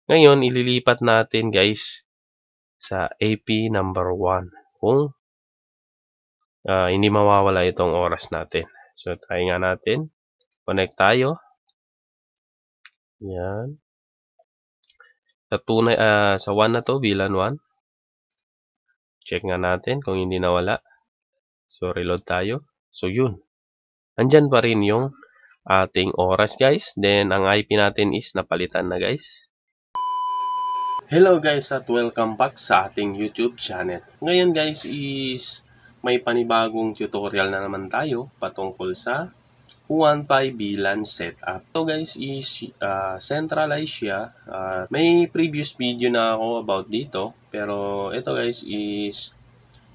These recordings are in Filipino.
Ngayon, ililipat natin guys sa AP number 1 kung hindi mawawala itong oras natin. So, try nga natin. Connect tayo. Yan. Sa 1 na to, VLAN 1. Check nga natin kung hindi nawala. So, reload tayo. So, yun. Andyan pa rin yung ating oras guys. Then, ang IP natin is napalitan na guys. Hello guys at welcome back sa ating YouTube channel. Ngayon guys is may panibagong tutorial na naman tayo patungkol sa 1.5 VLAN setup. So guys is centralized siya. May previous video na ako about dito. Pero ito guys is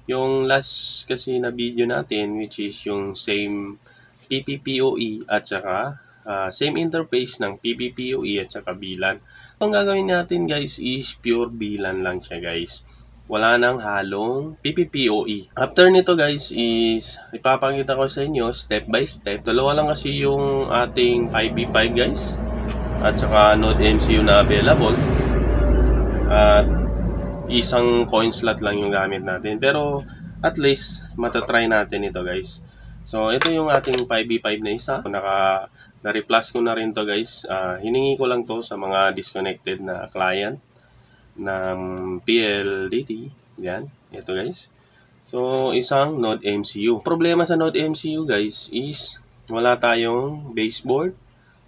yung last kasi na video natin which is yung same PPPoE at saka same interface ng PPPoE at saka VLAN. Ang gagawin natin guys is pure VLAN lang siya guys. Wala nang halong PPPoE. After nito guys is ipapakita ko sa inyo step by step. Dalawa lang kasi yung ating 5v5 guys. At saka Node MCU na available. At isang coin slot lang yung gamit natin. Pero at least matatry natin ito guys. So ito yung ating 5v5 na isa. Na-replace ko na rin to guys. Hiningi ko lang to sa mga disconnected na client ng PLDT. Yan. Ito guys. So isang Node MCU. Problema sa Node MCU guys is wala tayong baseboard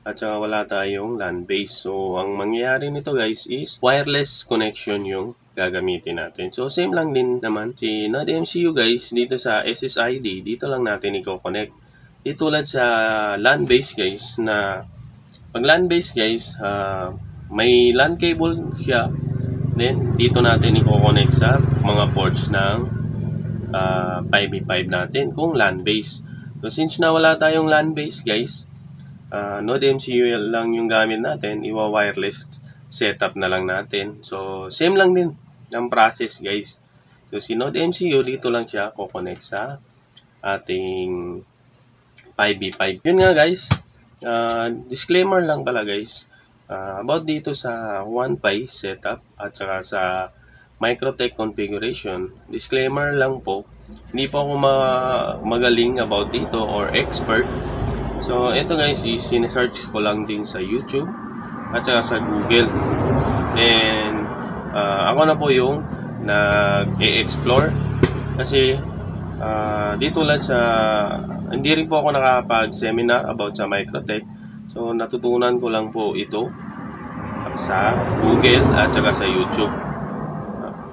at saka wala tayong LAN base. So ang mangyayari nito guys is wireless connection yung gagamitin natin. So same lang din naman si Node MCU guys dito sa SSID. Dito lang natin i-connect. Di tulad sa LAN base guys na pag LAN base guys may LAN cable siya. Then dito natin i-connect sa mga ports ng 5v5 natin kung LAN base. So since na wala tayong LAN base guys, Node MCU lang yung gamit natin, iwa-wireless setup na lang natin. So same lang din ang process guys. So si Node MCU dito lang siya ko-connect sa ating 5v5. Yun nga guys, disclaimer lang pala guys about dito sa 1pi setup at saka sa Microtech configuration. Disclaimer lang po, hindi po ako magaling about dito or expert. So ito guys is sinesearch ko lang din sa YouTube at saka sa Google. And ako na po yung nag-e-explore kasi dito lang sa hindi rin po ako nakapag-seminar about sa Microtech. So natutunan ko lang po ito sa Google at saka sa YouTube.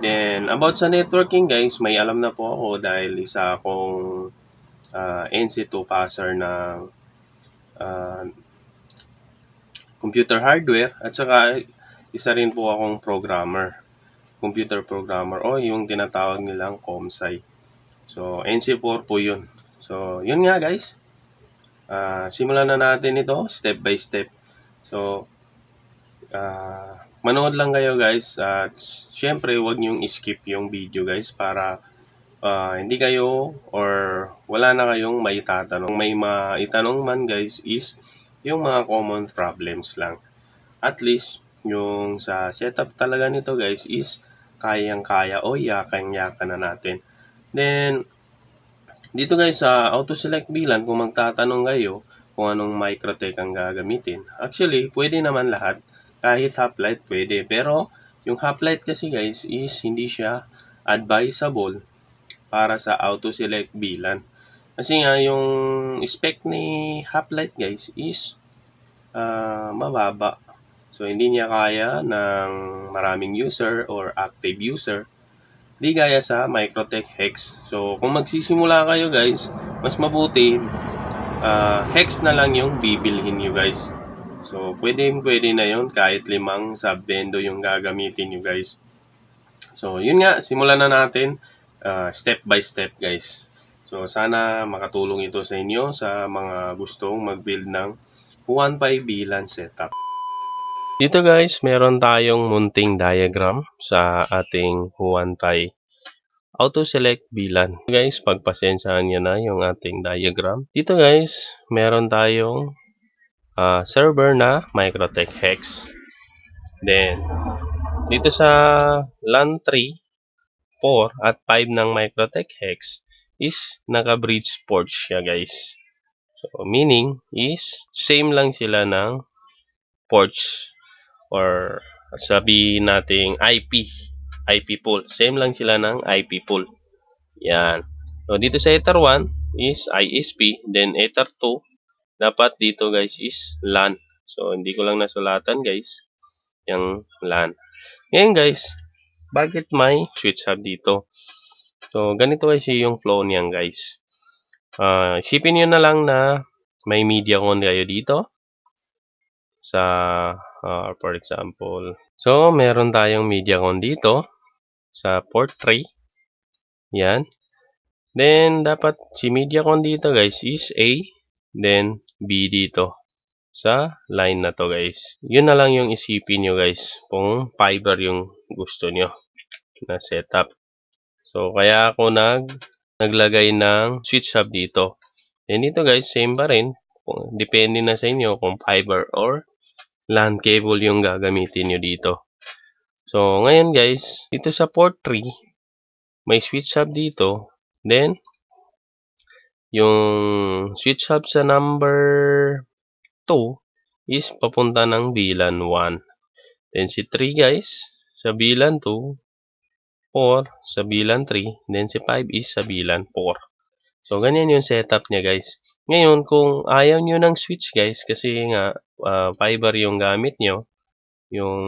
Then about sa networking guys, may alam na po ako dahil isa akong NC2 passer ng computer hardware at saka isa rin po akong computer programmer o yung tinatawag nilang ComSci. So NC4 po yun. So yun nga guys, simulan na natin ito step by step. So manood lang kayo guys at syempre huwag nyong skip yung video guys para hindi kayo or wala na kayong maitatanong. May maitanong man guys is yung mga common problems lang. At least yung sa setup talaga nito guys is kayang-kaya o yakang-yaka na natin. Then dito guys sa auto select VLAN, kung magtatanong kayo kung anong Microtech ang gagamitin, actually pwede naman lahat. Kahit Hoplite pwede, pero yung Hoplite kasi guys is hindi siya advisable para sa auto select VLAN. Kasi nga yung spec ni Hoplite guys is mababa. So hindi niya kaya ng maraming user or active user. Di gaya sa Microtech Hex. So kung magsisimula kayo guys, mas mabuti Hex na lang yung bibilhin nyo guys. So pwede na yon kahit 5 sub-vendor yung gagamitin nyo guys. So yun nga, simulan na natin step by step guys. So sana makatulong ito sa inyo sa mga gustong mag-build ng 1.5 VLAN setup. Dito guys, meron tayong munting diagram sa ating 1.5 auto select VLAN. Guys, pagpasensyahan nyo na yung ating diagram. Dito guys, meron tayong server na Microtech Hex. Then, dito sa LAN 3, 4 at 5 ng Microtech Hex is naka-bridge port siya guys. So, meaning is same lang sila ng ports or sabi nating IP pool. Same lang sila ng IP pool. Yan. So, dito sa Ether 1 is ISP. Then, Ether 2, dapat dito guys is LAN. So, hindi ko lang nasulatan guys yung LAN. Ngayon guys, bakit may switch hub dito? So, ganito kasi yung flow niyan guys. Isipin nyo na lang na may MediaCon kayo dito. Sa, for example, so, meron tayong MediaCon dito sa port 3. Yan. Then, dapat si MediaCon dito guys is A, then B dito sa line na to guys. Yun na lang yung isipin nyo guys kung fiber yung gusto nyo na setup. So, kaya ako naglagay ng switch hub dito. And dito guys, same pa rin. Depende na sa inyo kung fiber or LAN cable yung gagamitin nyo dito. So, ngayon guys, dito sa port 3, may switch hub dito. Then, yung switch hub sa number 2 is papunta ng VLAN 1. Then, si 3 guys, sa VLAN 2, 4 sa VLAN 3, then si 5 is sa VLAN 4. So, ganyan yung setup niya guys. Ngayon, kung ayaw nyo ng switch guys, kasi nga, fiber yung gamit nyo, yung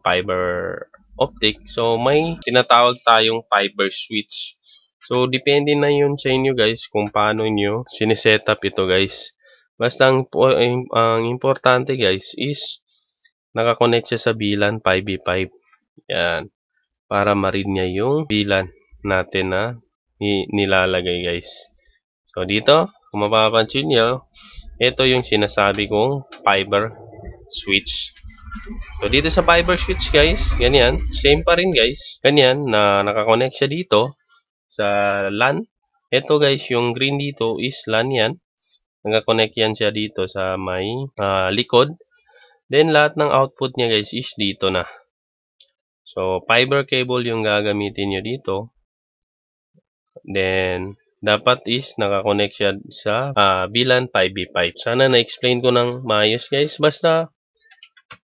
fiber optic, so may tinatawag tayong fiber switch. So, depende na yun sa inyo guys kung paano nyo sinisetup ito guys. Basta ang importante guys is nakakonect siya sa VLAN 5v5. Yan. Para ma-read niya yung VLAN natin na nilalagay guys. So, dito, kung mapapansin nyo, ito yung sinasabi kong fiber switch. So, dito sa fiber switch guys, ganyan. Same pa rin guys. Ganyan na nakakonect siya dito sa LAN. Ito guys, yung green dito is LAN yan. Nakakonect yan siya dito sa may likod. Then, lahat ng output niya guys is dito na. So, fiber cable yung gagamitin nyo dito. Then, dapat is nakakonect siya sa VLAN 5v5. Sana na-explain ko ng maayos guys. Basta,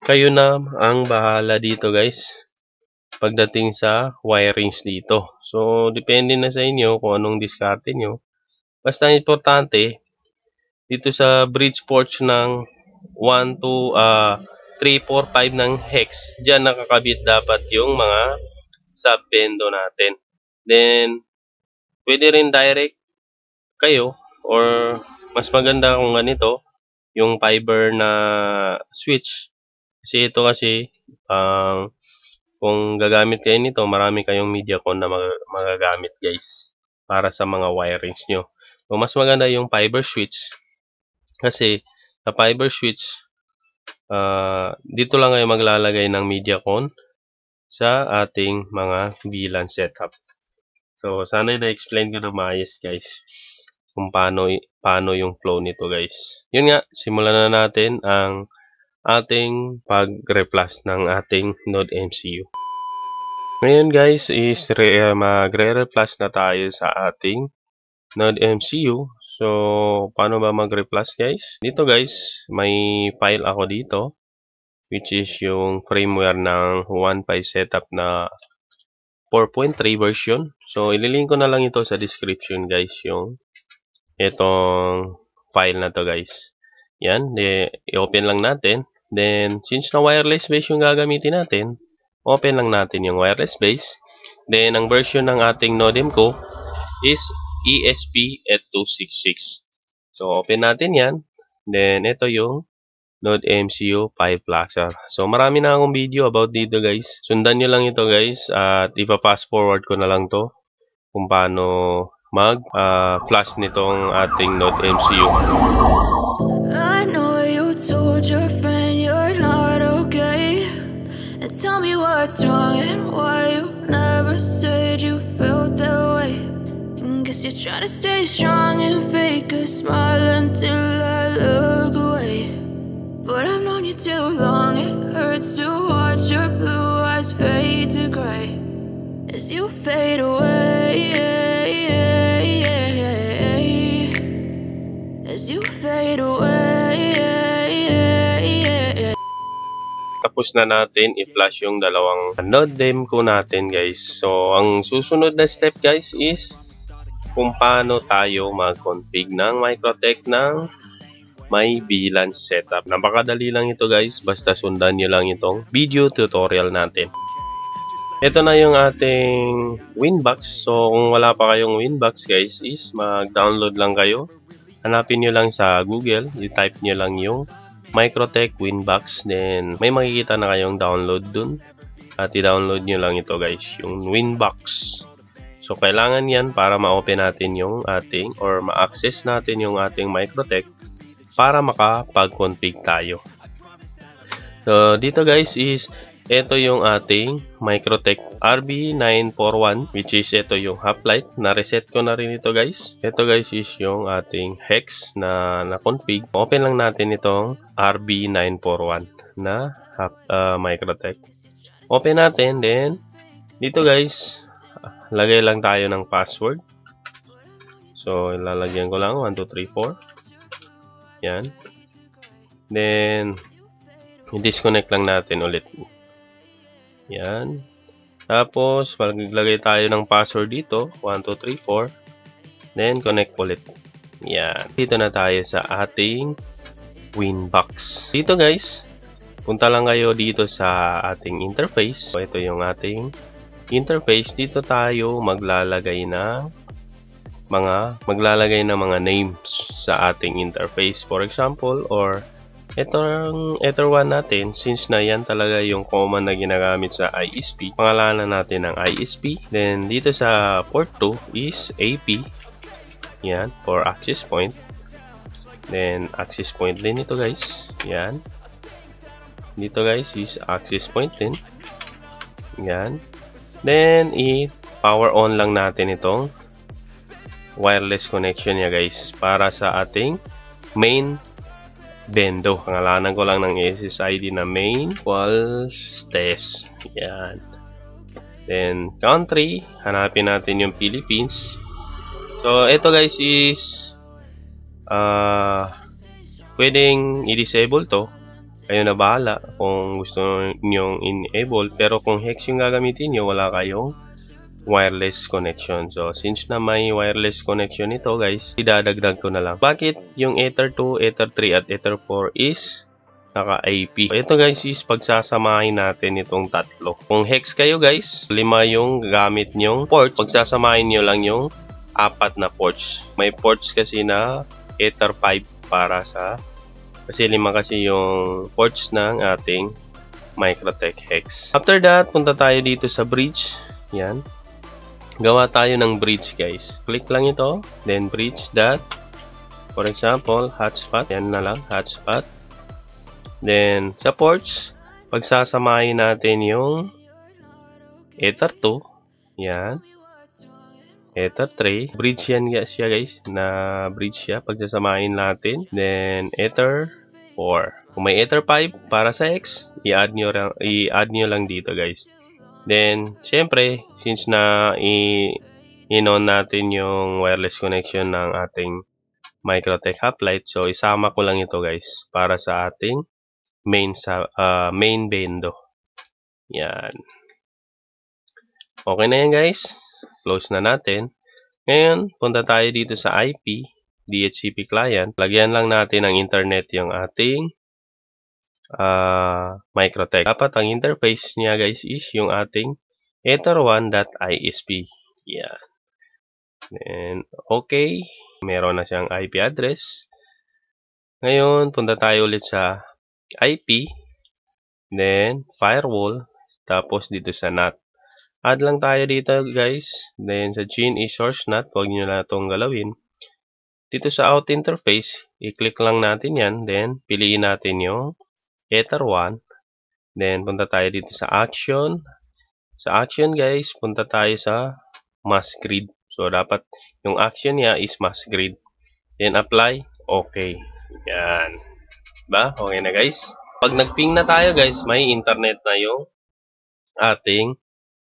kayo na ang bahala dito guys. Pagdating sa wirings dito. So, depende na sa inyo kung anong diskarte nyo. Basta importante, dito sa bridge ports ng 1, 2, 3, 4, 5 ng hex, dyan nakakabit dapat yung mga sub-bendo natin. Then, pwede rin direct kayo or mas maganda kung ganito, yung fiber na switch. Kasi ito kasi, kung gagamit kayo nito, marami kayong MediaCon na magagamit guys para sa mga wirings nyo. So, mas maganda yung fiber switch kasi sa fiber switch, dito lang kayo maglalagay ng MediaCon sa ating mga VLAN setup. So, sana na-explain ko na maayos guys kung paano yung flow nito guys. Yun nga, simulan na natin ang ating pag-reflash ng ating Node MCU. Ngayon guys is magre-reflash na tayo sa ating Node MCU. So, paano ba mag-reflash guys? Dito guys, may file ako dito which is yung firmware ng 1.5 setup na 4.3 version. So, ililink ko na lang ito sa description guys, yung itong file na to guys. Yan, i-open lang natin. Then, since na wireless base yung gagamitin natin, open lang natin yung wireless base. Then, ang version ng ating NodeM ko is ESP8266. So, open natin yan. Then, ito yung Node MCU 5 Flasher. So, marami na akong video about dito guys. Sundan nyo lang ito guys at ipa-fast forward ko na lang to kung paano mag-flash nitong ating Node MCU. I know you told your friend you're not okay, and tell me what's wrong and why you never said you felt that way. And guess you're trying to stay strong and fake a smile until I look away. But I've known you too long, it hurts to watch watch your blue eyes fade to gray as you fade away, as you fade away. Tapos na natin i-flash yung dalawang NodeDEM ko natin, guys. So, ang susunod na step, guys, is kung paano tayo mag-config ng Microtech ng may VLAN setup. Napakadali lang ito, guys. Basta sundan nyo lang itong video tutorial natin. Ito na yung ating Winbox. So, kung wala pa kayong Winbox, guys, is mag-download lang kayo. Hanapin nyo lang sa Google. I-type nyo lang yung Microtech Winbox, then may makikita na kayong download dun at i-download nyo lang ito, guys, yung Winbox. So kailangan yan para ma-open natin yung ating or ma-access natin yung ating Microtech para makapag-config tayo. So dito, guys, is ito yung ating Microtech RB941, which is ito yung Half-Light. Na-reset ko na rin ito, guys. Ito, guys, is yung ating hex na na-config. Open lang natin itong RB941 na Microtech. Open natin, then dito, guys, lagay lang tayo ng password. So, ilalagyan ko lang 1, 2, 3, 4. Yan. Then, i-disconnect lang natin ulit. Yan. Tapos, maglagay tayo ng password dito. 1, 2, 3, 4. Then, connect ulit. Yan. Dito na tayo sa ating Winbox. Dito, guys, punta lang kayo dito sa ating interface. So, ito yung ating interface. Dito tayo maglalagay ng mga names sa ating interface. For example, or itong Ether1 natin, since na yan talaga yung command na ginagamit sa ISP, pangalanan natin ng ISP. Then, dito sa port 2 is AP. Yan, for access point. Then, access point din ito, guys. Yan. Dito, guys, is access point din. Yan. Then, i-power on lang natin itong wireless connection niya, guys, para sa ating main bendo. Pangalanan ko lang ng SSID na main equals test. Yan. Then, country. Hanapin natin yung Philippines. So, ito, guys, is pwedeng i-disable to. Kayo na bahala kung gusto nyong enable. Pero kung hex yung gagamitin nyo, wala kayong wireless connection. So, since na may wireless connection ito, guys, idadagdag ko na lang. Bakit yung Ether 2, Ether 3, at Ether 4 is naka-IP? So, ito, guys, is pagsasamahin natin itong tatlo. Kung hex kayo, guys, 5 yung gamit nyong port. Pagsasamahin nyo lang yung 4 na ports. May ports kasi na Ether 5 para sa, kasi 5 kasi yung ports ng ating Microtech hex. After that, punta tayo dito sa bridge. Yan. Gawa tayo ng bridge, guys. Click lang ito. Then, bridge that. For example, hotspot. Yan na lang, hotspot. Then, sa ports, pagsasamahin natin yung Ether 2. Yan. Ether 3. Bridge yan siya, guys. Na bridge siya. Pagsasamahin natin. Then, Ether 4. Kung may Ether 5 para sa X, i-add nyo lang dito, guys. Then, syempre, since na in-on natin yung wireless connection ng ating Microtech Half-Light, so isama ko lang ito, guys, para sa ating main bendo. Yan. Okay na yan, guys. Close na natin. Ngayon, punta tayo dito sa IP, DHCP client. Lagyan lang natin ng internet yung ating Microtech. Dapat ang interface niya, guys, is yung ating ether1.isp. Yan. Then, okay. Meron na siyang IP address. Ngayon, punta tayo ulit sa IP. Then, firewall. Tapos, dito sa NAT. Add lang tayo dito, guys. Then, sa GIN is source NAT. Huwag nyo na itong galawin. Dito sa out interface, i-click lang natin yan. Then, piliin natin yung Ether 1. Then, punta tayo dito sa action. Sa action, guys, punta tayo sa mass grid. So, dapat yung action niya is mass grid. Then, apply. Okay. Yan. Diba? Okay na, guys. Pag nag-ping na tayo, guys, may internet na yung ating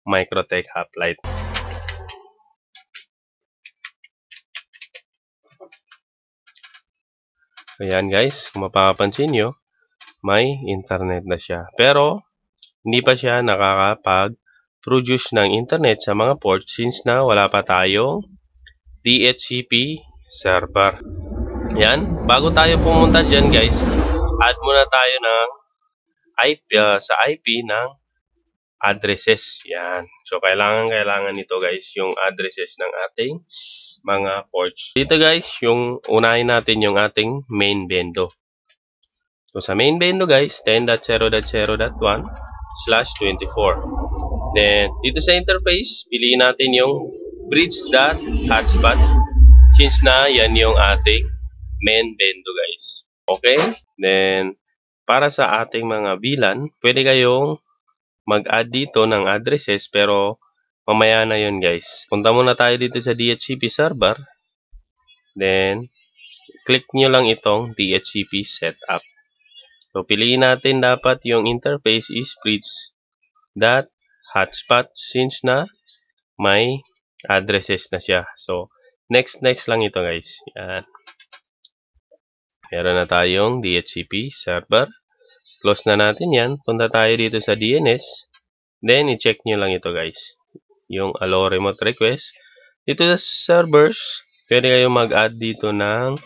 Microtech Hoplite. Ayan guys, kung mapapansin nyo, may internet na siya. Pero, hindi pa siya nakakapag-produce ng internet sa mga ports since na wala pa tayong DHCP server. Yan, bago tayo pumunta dyan guys, add muna tayo ng IP, sa IP ng addresses. Yan. So, kailangan nito guys, yung addresses ng ating mga ports. Dito guys, yung unahin natin yung ating main bendo. So, sa main bendo guys, 10.0.0.1/24. Then, dito sa interface, piliin natin yung bridge.hotspot since na yan yung ating main bendo guys. Okay? Then, para sa ating mga VLAN, pwede kayong mag-add dito ng addresses pero mamaya na yun guys. Punta muna tayo dito sa DHCP server. Then, click nyo lang itong DHCP setup. So, piliin natin dapat yung interface is bridge.hotspot since na may addresses na siya. So, next lang ito guys. Yan. Meron na tayong DHCP server. Close na natin yan. Punta tayo dito sa DNS. Then, i-check nyo lang ito guys. Yung allow remote request. Dito sa servers, pwede kayong mag-add dito ng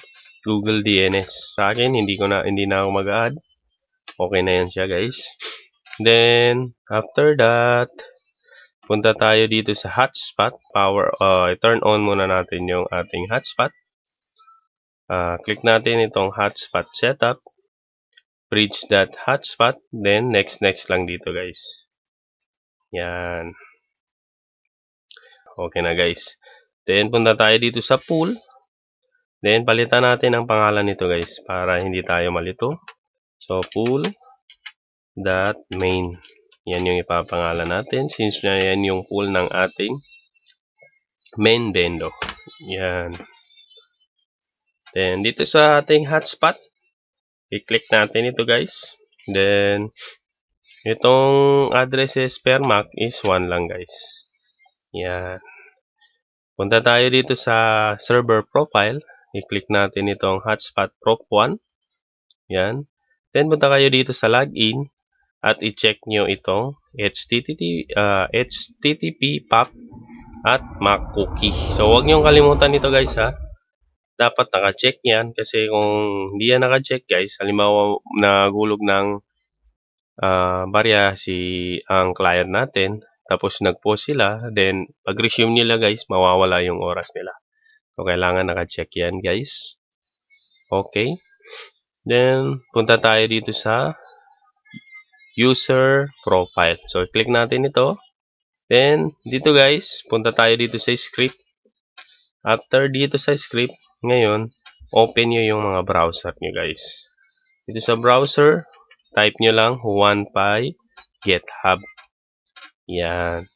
Google DNS. Sa akin, hindi na ako mag-add. Okay na yan siya guys. Then, after that, punta tayo dito sa hotspot. Turn on muna natin yung ating hotspot. Click natin itong hotspot setup. Bridge.hotspot. Then, next lang dito guys. Yan. Okay na guys. Then, punta tayo dito sa pool. Then, palitan natin ang pangalan nito guys para hindi tayo malito. So, pool.main. Yan yung ipapangalan natin since na yan yung pool ng ating main bendo. Yan. Then, dito sa ating hotspot, i-click natin ito guys. Then, itong addresses per MAC is 1 lang guys. Yan. Punta tayo dito sa server profile. I-click natin itong hotspot prop 1. Yan. Then, punta kayo dito sa login at i-check nyo itong HTTP PAP at MAC cookie. So, huwag nyo kalimutan ito guys ha. Dapat naka-check yan kasi kung hindi yan naka-check guys, halimbawa nagulog ng barya ang client natin, tapos nag-post sila, then pag-resume nila guys, mawawala yung oras nila. So, kailangan naka-check yan guys. Okay. Then, punta tayo dito sa user profile. So, click natin ito. Then, dito guys, punta tayo dito sa script. After dito sa script, ngayon, open nyo yung mga browser nyo guys. Dito sa browser, type nyo lang 1Pi GitHub. Yan.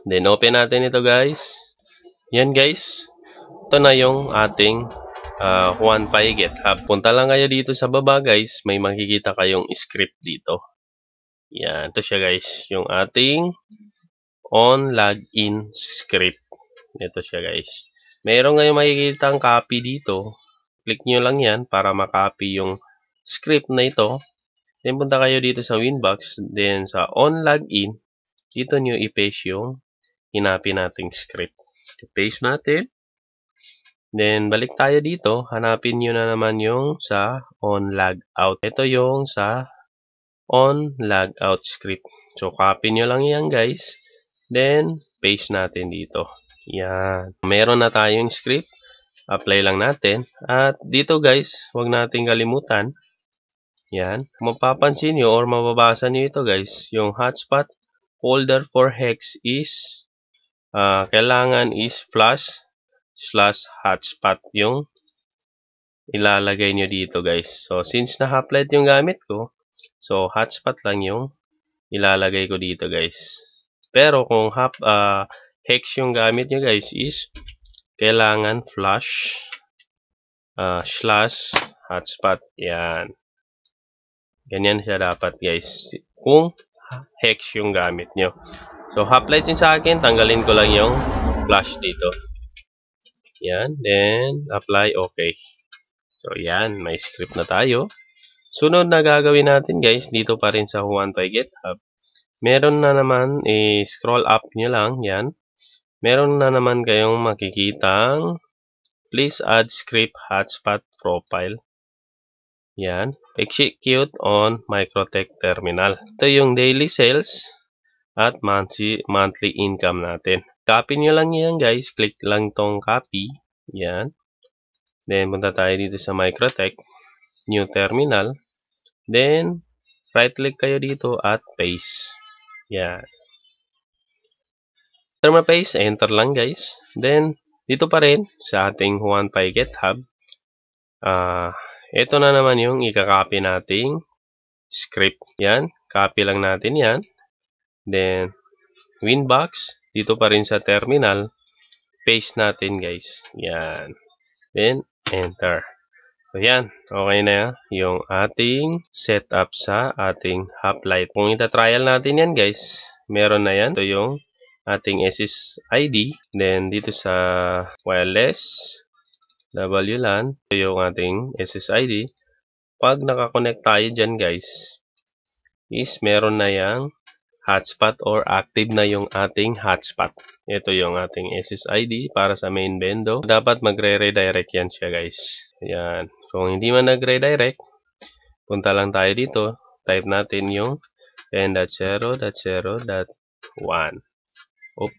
Then, open natin ito guys. Yan guys. Ito na yung ating 1Pi GitHub. Punta lang kayo dito sa baba guys. May makikita kayong script dito. Yan. Ito siya guys. Yung ating on login script. Ito siya guys. Meron ngayong makikita ang copy dito. Click nyo lang yan para makopy yung script na ito. Then, punta kayo dito sa Winbox. Then, sa on login, dito nyo i-paste yung hinapin nating script. I-paste natin. Then, balik tayo dito. Hanapin nyo na naman yung sa on logout. Ito yung sa on logout script. So, copy nyo lang yan guys. Then, paste natin dito. Yan. Meron na tayong script. Apply lang natin. At dito guys, huwag nating kalimutan. Yan. Mapapansin nyo or mababasa nyo ito guys. Yung hotspot folder for hex is kailangan is /hotspot yung ilalagay nyo dito guys. So, since na-hoplite yung gamit ko, so hotspot lang yung ilalagay ko dito guys. Pero kung hex yung gamit nyo guys is kailangan /hotspot. Yan. Ganyan siya dapat guys. Kung hex yung gamit nyo. So, half-light yun sa akin. Tanggalin ko lang yung flash dito. Yan. Then, apply. Okay. So, yan. May script na tayo. Sunod na gagawin natin, guys, dito pa rin sa Juan by GitHub. Meron na naman, scroll up nyo lang. Yan. Meron na naman kayong makikitang please add script hotspot profile. Yan. Execute on Microtech Terminal. Ito yung daily sales at monthly income natin. Copy nyo lang yan, guys. Click lang tong copy. Yan. Then, punta tayo dito sa Microtech. New terminal. Then, right-click kayo dito at paste. Yan. After ma-paste, enter lang, guys. Then, dito pa rin sa ating Juan by GitHub. Ito na naman yung ika-copy nating script. Yan. Copy lang natin yan. Then, Winbox. Dito pa rin sa terminal. Paste natin, guys. Yan. Then, enter. So, yan. Okay na yung ating setup sa ating half-light. Kung ita-trial natin yan, guys, meron na yan. Ito yung ating SSID. Then, dito sa wireless WLAN, ito yung ating SSID. Pag nakakonect tayo dyan, guys, is meron na yung hotspot or active na yung ating hotspot. Ito yung ating SSID para sa main bendo. Dapat magre-redirect yan siya, guys. Yan. Kung hindi man nagre-redirect, punta lang tayo dito. Type natin yung 10.0.0.1. Oop.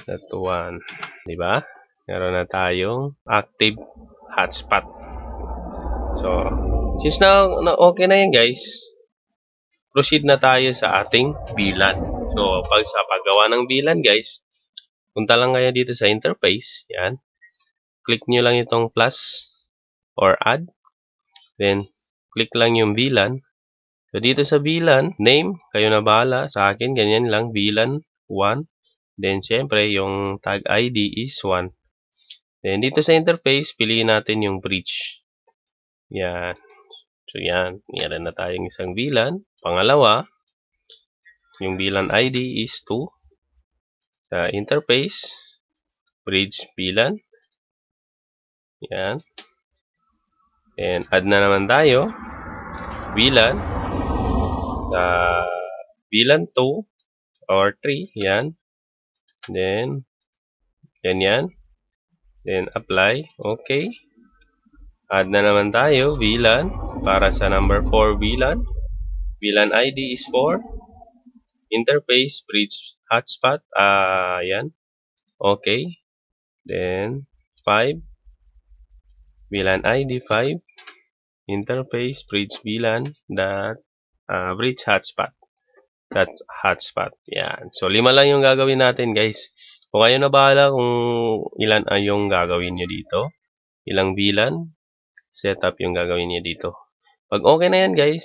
.1. Diba? Meron na tayong active hotspot. So, since na okay na yan, guys, proceed na tayo sa ating VLAN. So, sa paggawa ng VLAN, guys, punta lang kayo dito sa interface. Yan. Click nyo lang itong plus or add. Then, click lang yung VLAN. So, dito sa VLAN, name, kayo na bahala. Sa akin, ganyan lang, VLAN 1. Then, syempre, yung tag ID is 1. Then, dito sa interface, piliin natin yung bridge. Yan. So, yan. Meron na tayong isang VLAN. Pangalawa, yung VLAN ID is 2. Sa interface, bridge VLAN. Yan. And add na naman tayo. VLAN. Sa VLAN 2 or 3. Yan. Then, ganyan. Then, apply. Okay. Add na naman tayo. VLAN. Para sa number 4 VLAN. VLAN ID is 4. Interface, bridge, hotspot. Yan. Okay. Then, 5. VLAN ID 5. Interface, bridge VLAN. Bridge hotspot. That's hotspot. Yan. So, 5 lang yung gagawin natin, guys. Kung kayo na bahala kung ilan ay yung gagawin nyo dito. Ilang VLAN. Setup yung gagawin nyo dito. Pag okay na yan, guys,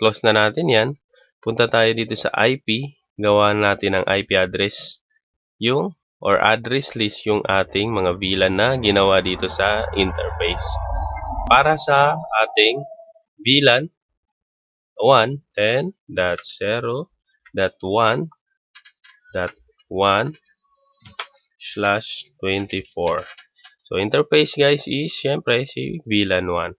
close na natin yan. Punta tayo dito sa IP. Gawa natin ng IP address. Or address list yung ating mga VLAN na ginawa dito sa interface. Para sa ating VLAN 1.10.1.1/24. So, interface, guys, is syempre si VLAN 1.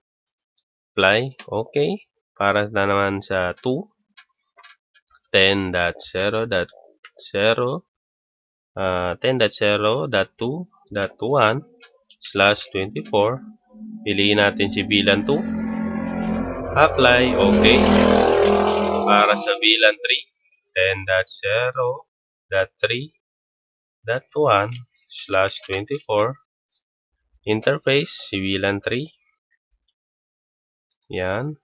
Apply. Okay. Para na naman sa 2. 10.0.2.1/24. Piliin natin si VLAN 2. Apply. Okay. Para sa VLAN 3. 10.0.3.1/24. Interface, si VLAN 3. Yan.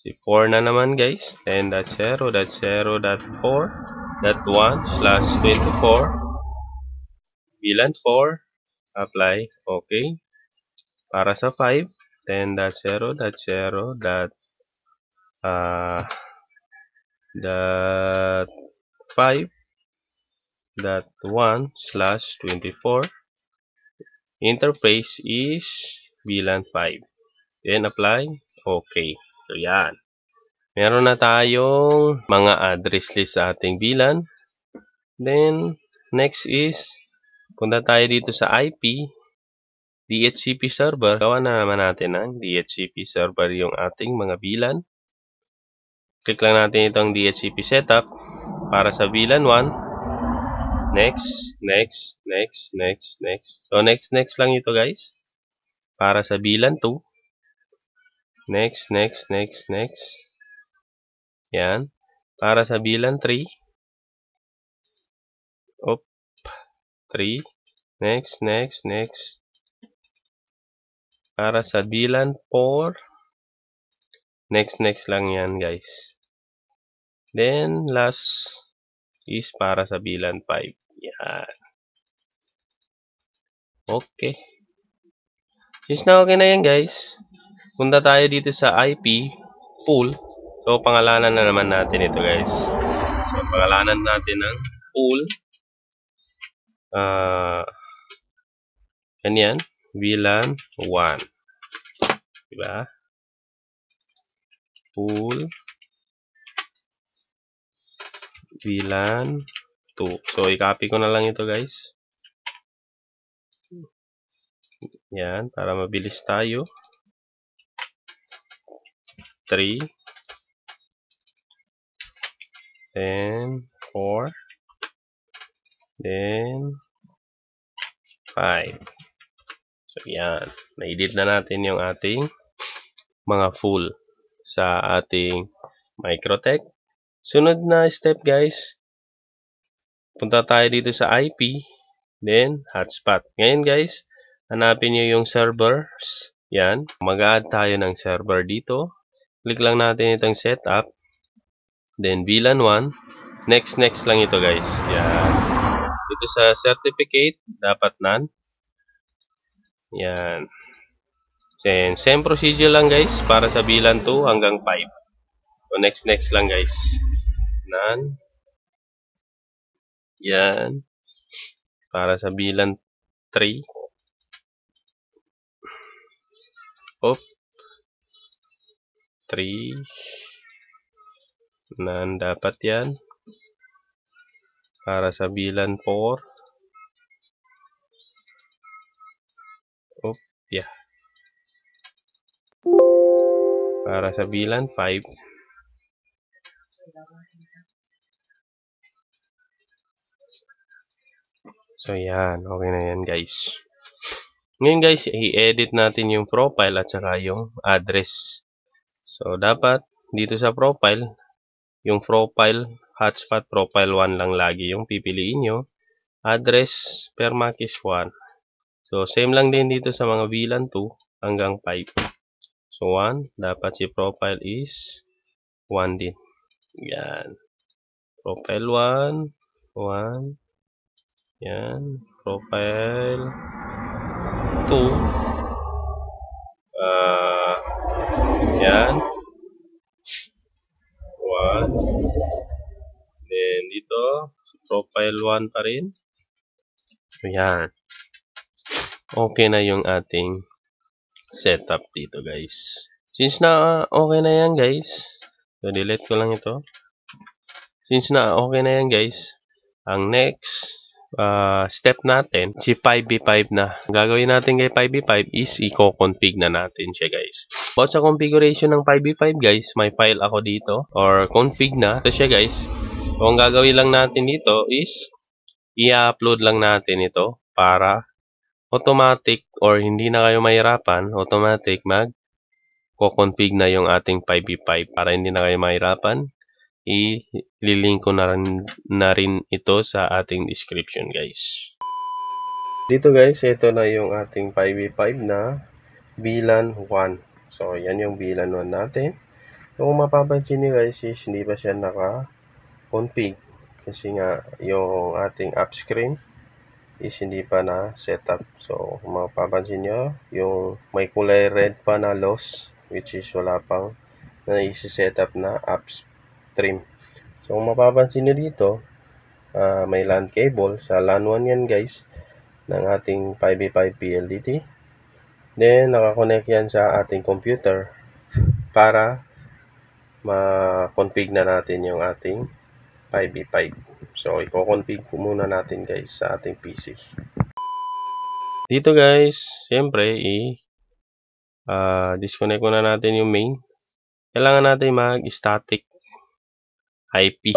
Si 4 na naman, guys. 10.0.0.4.1/24. VLAN 4. Apply. Okay. Para sa 5. 10.0.5.1/24. Interface is VLAN 5. Then apply. Okay. So, yan. Meron na tayong mga address list sa ating VLAN. Then, next is, punta tayo dito sa IP, DHCP server. Gawa na naman natin ng DHCP server yung ating mga VLAN. Click lang natin itong DHCP setup para sa VLAN 1. Next. So, next lang ito guys. Para sa VLAN 2. Next. Yan. Para sa VLAN 3. 3. Next. Para sa VLAN 4. Next lang yan guys. Then, last is para sa VLAN 5. Yan. Okay. Since na okay na yan guys, punta tayo dito sa IP pool. So, pangalanan na naman natin ito guys. So, pangalanan natin ng pool. Ganyan. VLAN 1. Diba? Pool. VLAN 2. So, i-copy ko na lang ito guys. Yan. Para mabilis tayo. 3. Then, 4. Then, 5. So, yan. Na-edit na natin yung ating mga full sa ating Microtech. Sunod na step guys, punta tayo dito sa IP, then hotspot. Ngayon guys, hanapin nyo yung servers. Yan. Mag-add tayo ng server dito. Click lang natin itong setup. Then VLAN 1. Next lang ito guys. Yan. Dito sa certificate, dapat none. Yan. Then, same procedure lang guys para sa VLAN 2 hanggang 5. So, next lang guys. None. Yan. Para sa VLAN 3. 3. None dapat yan. Para sa VLAN 4. Yeah. Para sa VLAN 5. So, yan. Okay na yan, guys. Ngayon, guys, i-edit natin yung profile at saka yung address. So, dapat dito sa profile, yung profile, hotspot profile 1 lang lagi yung pipiliin nyo. Address per MAC is 1. So, same lang din dito sa mga VLAN 2 hanggang 5. So, 1. Dapat si profile is 1 din. Yan. Profile 1. Yan. Profile 2. Yan. 1. Then, dito, profile 1 pa rin. So, yan. Okay na yung ating setup dito guys. Since na okay na yan guys, so delete ko lang ito. Since na okay na yan guys, ang next step natin, si 5v5 na. Ang gagawin natin kay 5v5 is i-config na natin siya guys. About sa configuration ng 5v5 guys, may file ako dito or config na. Ito siya guys. So ang gagawin lang natin dito is i-upload lang natin ito para automatic or hindi na kayo mahirapan, automatic mag-config na yung ating 5v5 para hindi na kayo mahirapan. I-link ko na rin ito sa ating description guys. Dito guys, ito na yung ating 5v5 na VLAN 1. So, yan yung VLAN 1 natin. Kung mapapansin nyo guys, is hindi pa siya naka-config. Kasi nga, yung ating app screen is hindi pa na setup. So, kung mapapansin nyo, yung may kulay red pa na loss, which is wala pang na isi-setup na app stream. So, kung mapapansin nyo dito, may LAN cable. Sa LAN 1 yan guys, ng ating 5v5 PLDT. Then, nakakonect yan sa ating computer para ma-config na natin yung ating 5v5. So, i-config po muna natin guys sa ating PC. Dito guys, siyempre, disconnect muna natin yung main. Kailangan natin mag-static IP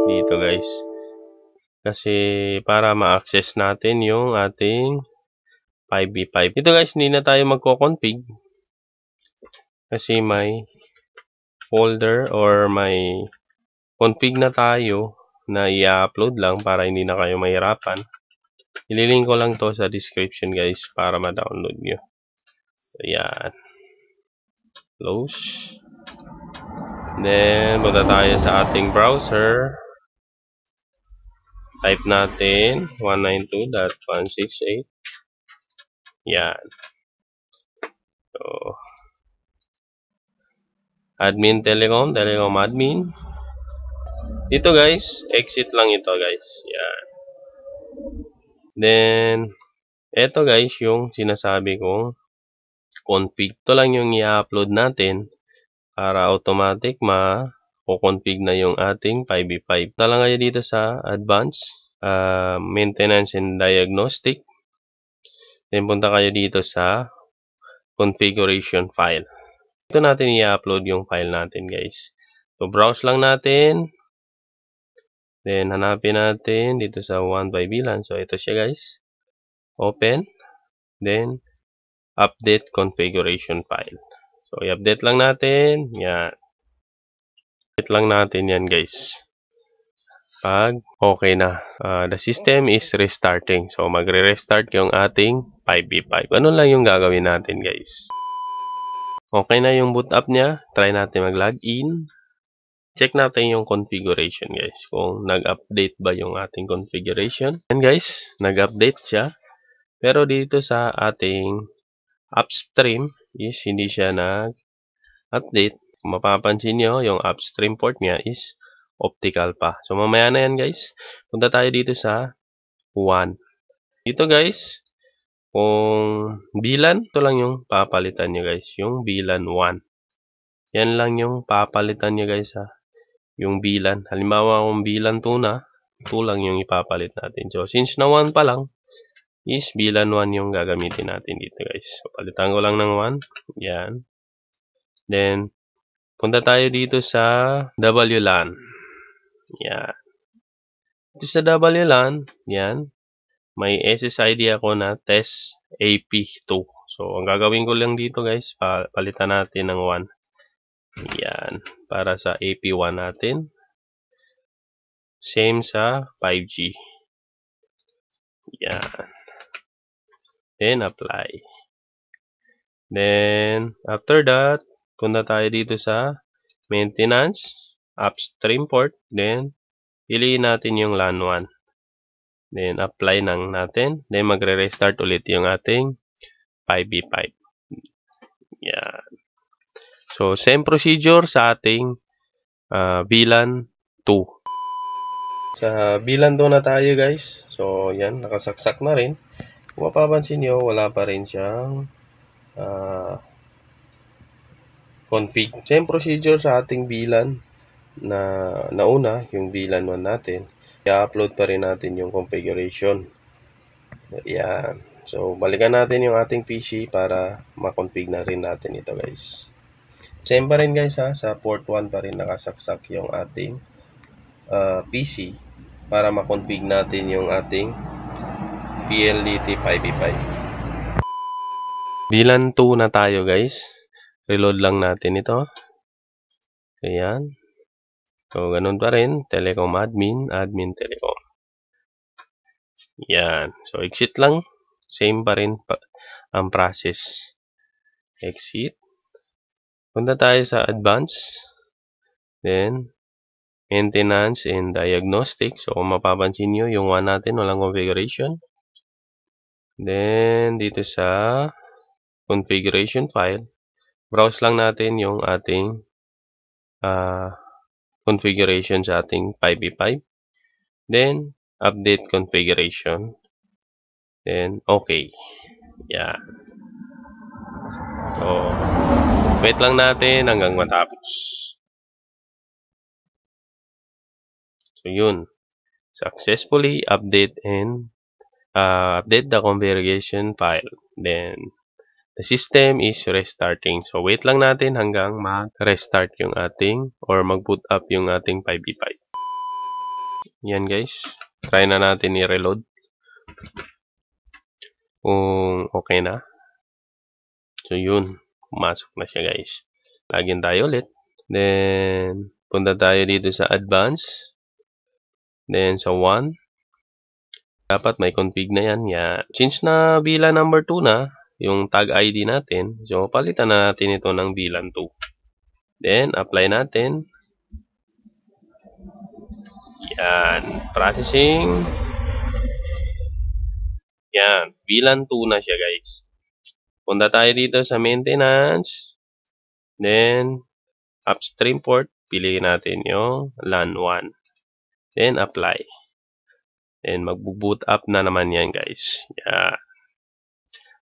dito guys. Kasi para ma-access natin yung ating 5v5. Dito guys, hindi na tayo magko-config. Kasi may folder or may config na tayo na i-upload lang para hindi na kayo mahirapan. Ililink ko lang to sa description guys para ma-download nyo. Ayan. Close. Then, punta tayo sa ating browser. Type natin 192.168. Yan. So, admin telecom admin. Dito guys, exit lang ito guys. Yan. Then, eto guys yung sinasabi kong config. Ito lang yung i-upload natin para automatic ma-config na yung ating 5v5. Ito lang kayo dito sa advanced, maintenance and diagnostic. Then, punta kayo dito sa configuration file. Ito natin i-upload yung file natin, guys. So, browse lang natin. Then, hanapin natin dito sa 1/VLAN. So, ito siya, guys. Open. Then, update configuration file. So, i-update lang natin. Yan. Update lang natin yan, guys. Pag okay na. The system is restarting. So, magre-restart yung ating 5v5. Ano lang yung gagawin natin, guys? Okay na yung boot up niya. Try natin mag-login. Check natin yung configuration, guys. Kung nag-update ba yung ating configuration. And guys, nag-update siya. Pero dito sa ating upstream is hindi siya nag-update. Kung mapapansin nyo, yung upstream port niya is optical pa. So, mamaya na yan, guys. Punta tayo dito sa 1. Dito, guys, kung VLAN, ito lang yung papalitan nyo, guys. Yung VLAN 1. Yan lang yung papalitan nyo, guys, ha. Yung VLAN. Halimbawa, kung VLAN 2 na, 2 lang yung ipapalit natin. So, since na 1 pa lang, is VLAN 1 yung gagamitin natin dito, guys. So, palitan ko lang ng 1. Yan. Then, punta tayo dito sa WLAN. Yan. Ito sa WLAN, yan. May SSID ako na test AP2. So, ang gagawin ko lang dito guys, palitan natin ng 1. Yan. Para sa AP1 natin. Same sa 5G. Yan. Then, apply. Then, after that, punta tayo dito sa maintenance. Upstream port, then piliin natin yung LAN 1. Then apply nang natin. Then magre-restart ulit yung ating 5v5. Yan. So same procedure sa ating VLAN 2. Sa VLAN 2 na tayo guys. So yan, nakasaksak na rin. Kung mapapansin nyo, wala pa rin siyang config. Same procedure sa ating VLAN na nauna, yung VLAN 1 natin, i-upload pa rin natin yung configuration. Ayan. So, balikan natin yung ating PC para ma-config na rin natin ito, guys. Same pa rin, guys, ha. Sa port 1 pa rin nakasaksak yung ating PC para ma-config natin yung ating PLDT 5v5. VLAN 2 na tayo, guys. Reload lang natin ito. Ayan. So, ganun pa rin. Telecom admin, admin telecom. Yan. So, exit lang. Same pa rin ang process. Exit. Punta tayo sa advanced. Then, maintenance and diagnostic. So, kung mapapansin nyo, yung 1 natin, walang configuration. Then, dito sa configuration file, browse lang natin yung ating configuration sa ating 5v5. Then, update configuration. Then, okay. Yeah. So, wait lang natin hanggang matapos. yun. Successfully update the configuration file. Then, the system is restarting. So, wait lang natin hanggang mag-restart yung ating or mag-boot up yung ating 5v5. Yan guys. Try na natin i-reload. Kung okay na. So, yun. Pumasok na siya guys. Login tayo ulit. Then, punta tayo dito sa advanced. Then, sa 1. Dapat may config na yan. Yan. Since na VLAN number 2 na, yung tag ID natin, so palitan na natin ito ng VLAN 2. Then, apply natin. Yan. Processing. Yan. VLAN 2 na siya guys. Punta tayo dito sa maintenance. Then, upstream port. Piliin natin yung LAN 1. Then, apply. Then, mag-boot up na naman yan, guys. Yan.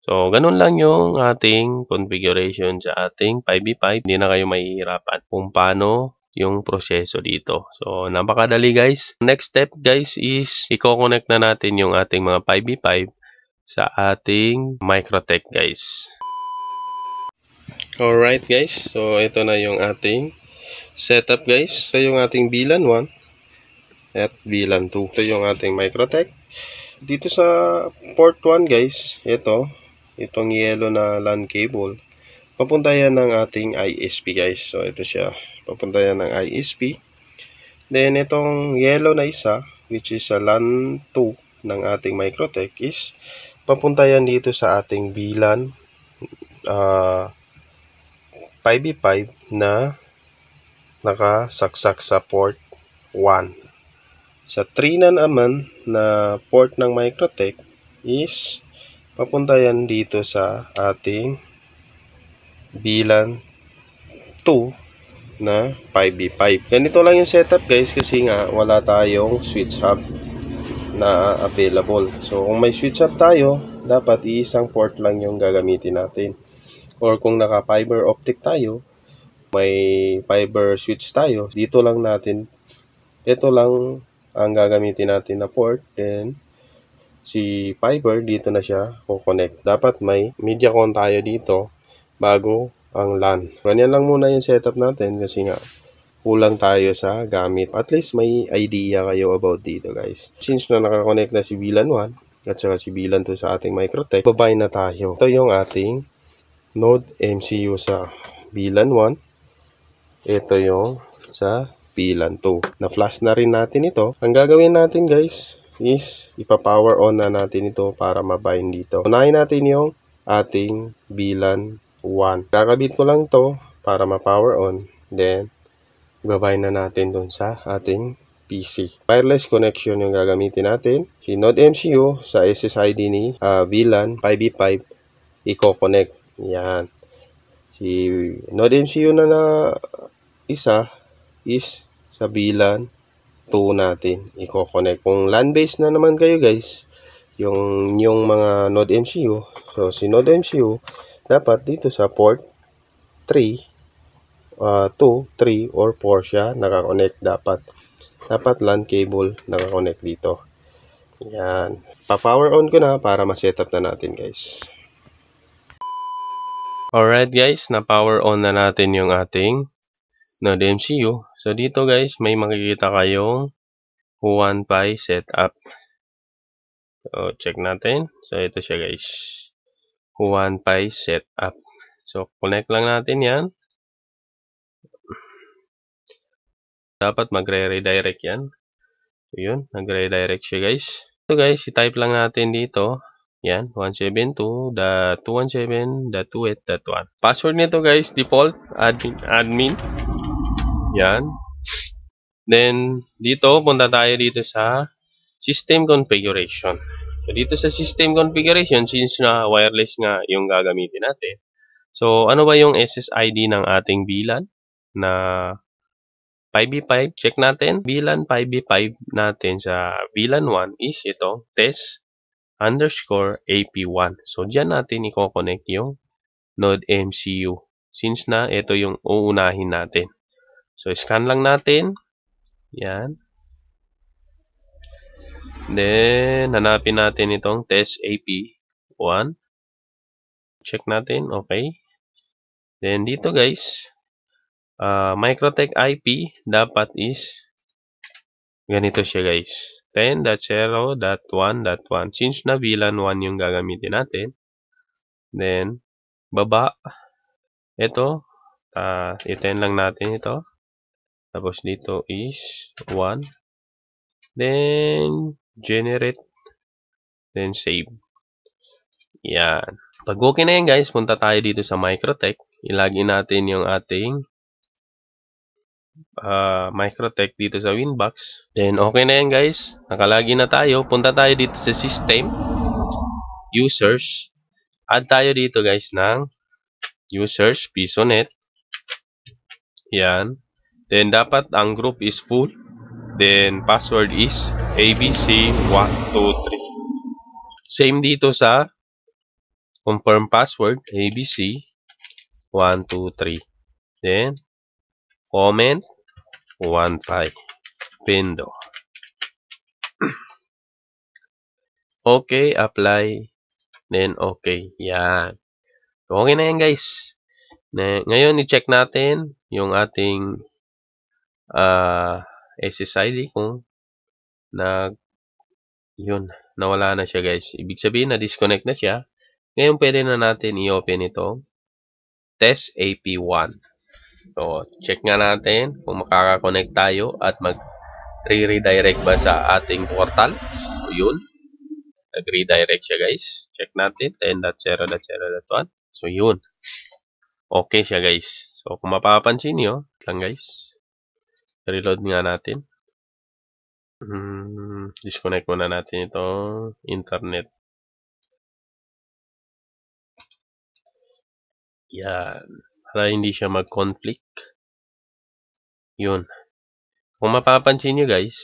So, ganun lang yung ating configuration sa ating 5v5. Hindi na kayo mahihirapan kung paano yung proseso dito. So, napakadali, guys. Next step, guys, is i-connect na natin yung ating mga 5v5 sa ating Microtech, guys. Alright, guys. So, ito na yung ating setup, guys. Ito yung ating VLAN 1 at VLAN 2. Ito yung ating Microtech. Dito sa port 1 guys, itong yellow na LAN cable, papunta yan ng ating ISP guys. So ito siya, papunta yan ng ISP. Then itong yellow na isa, which is sa LAN 2 ng ating Microtech, is papunta yan dito sa ating VLAN 5v5 na nakasaksak sa port 1. Sa 3 na naman na port ng Microtech is papunta yan dito sa ating VLAN 2 na 5v5. Ganito lang yung setup guys kasi nga wala tayong switch hub na available. So kung may switch hub tayo, dapat iisang port lang yung gagamitin natin. Or kung naka fiber optic tayo, may fiber switch tayo, dito lang natin, ito lang ang gagamitin natin na port. Then si fiber dito na siya connect. Dapat may MediaCon tayo dito bago ang LAN. Ganyan lang muna yung setup natin kasi nga kulang tayo sa gamit. At least may idea kayo about dito guys. Since na nakakonect na si VLAN 1 at saka si VLAN 2 sa ating Microtech, babay na tayo. Ito yung ating Node MCU sa VLAN 1. Ito yung sa VLAN 2. Na-flash na rin natin ito. Ang gagawin natin guys is ipa-power on na natin ito para mabind dito. Unahin natin yung ating VLAN 1. Kakabit ko lang to para ma-power on. Then, ibabind na natin dun sa ating PC. Wireless connection yung gagamitin natin. Si Node MCU sa SSID ni VLAN 5v5 i-connect. Yan. Si Node MCU na isa is sa VLAN 2 natin i-connect. Kung LAN based na naman kayo guys, yung mga Node MCU, so si Node MCU dapat dito sa port 3, 2, 3 or 4 siya naka-connect. Dapat LAN cable naka-connect dito. Yan. Pa-power on ko na para ma-setup na natin guys. Alright guys, na-power on na natin yung ating Node MCU. So dito guys, may makikita kayong Huanpai setup. So check natin. So ito siya guys. Huanpai setup. So connect lang natin yan. Dapat magre-redirect yan. So yun, nagre-redirect siya guys. So guys, i-type lang natin dito. Yan, 172.217.28.1. Password nito guys, default admin. Yan. Then, dito, punta tayo dito sa system configuration. So, dito sa system configuration, since na wireless nga yung gagamitin natin. So, ano ba yung SSID ng ating VLAN na 5v5? Check natin. VLAN 5v5 natin sa VLAN 1 is ito, test_AP1. So, dyan natin i-connect yung Node MCU. Since na ito yung uunahin natin. So, scan lang natin. Yan. Then, hanapin natin itong test AP1. Check natin. Okay. Then, dito guys, Microtech IP dapat is ganito siya guys. 10.0.1.1. Since na VLAN 1 yung gagamitin natin. Then, baba. Ito. Itin lang natin ito. Tapos dito is 1. Then, generate. Then, save. Yan. Pag okay na yan guys, punta tayo dito sa Microtech. Ilagin natin yung ating Microtech dito sa Winbox. Then, okay na yan guys. Nakalagin na tayo. Punta tayo dito sa System. Users. Add tayo dito guys ng users, Pisonet. Yan. Then, dapat ang group is full. Then, password is ABC123. Same dito sa confirm password, ABC123. Then, comment, 15. Pindo. Okay, apply. Then, okay. Yan. Okay na yan, guys. Ngayon, i-check natin yung ating SSID kung nawala na siya, guys. Ibig sabihin, na-disconnect na siya. Ngayon, pwede na natin i-open itong test AP1. So, check nga natin kung makaka-connect tayo at mag-redirect ba sa ating portal. So, yun. Nag-redirect siya, guys. Check natin. 10.0.0.1. So, yun. Okay siya, guys. So, kung mapapansin nyo, lang, guys. Reload nga natin. Disconnect muna natin itong internet. Yan. Para hindi siya mag-conflict. Yun. Kung mapapansin nyo, guys,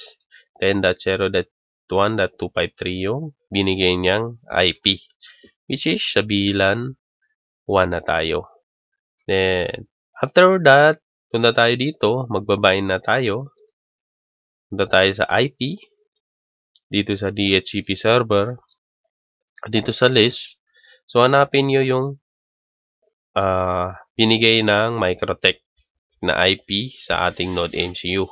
10.0.1.253 yung binigay niyang IP. Which is, sa VLAN 1 na tayo. Then, after that, punta tayo dito, magbabind na tayo. Punta tayo sa IP, dito sa DHCP server, dito sa list. So, hanapin nyo yung binigay ng Microtech na IP sa ating Node MCU.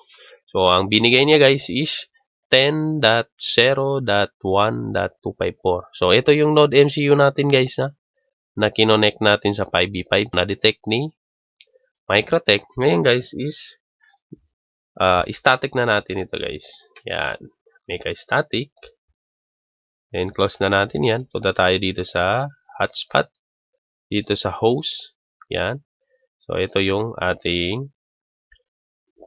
So, ang binigay niya guys is 10.0.1.254. So, ito yung Node MCU natin guys na kinonect natin sa 5v5 na detect ni Microtech. Ngayon guys is static na natin ito guys. Yan. Make a static. Then close na natin yan. Punta tayo dito sa hotspot. Dito sa host. Yan. So ito yung ating